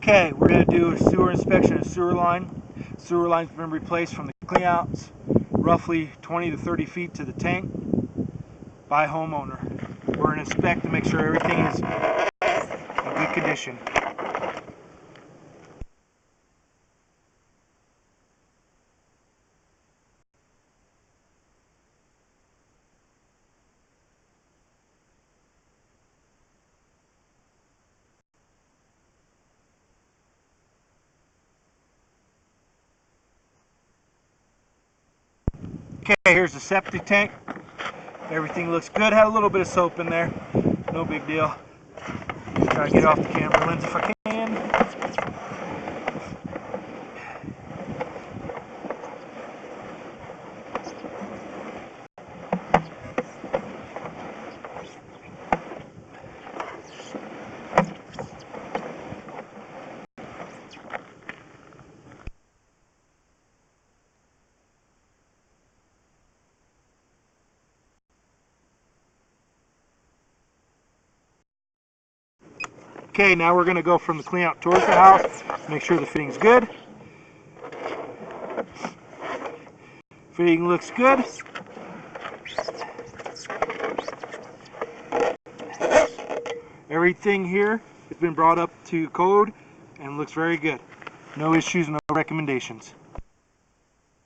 Okay, we're going to do a sewer inspection of sewer line. Sewer line's been replaced from the cleanouts, roughly 20 to 30 feet to the tank by homeowner. We're going to inspect to make sure everything is in good condition. Okay, here's the septic tank. Everything looks good. Had a little bit of soap in there. No big deal. Try to get off the camera lens if I can. Okay, now we're going to go from the cleanout towards the house. Make sure the fitting's good. Fitting looks good. Everything here has been brought up to code and looks very good. No issues, no recommendations.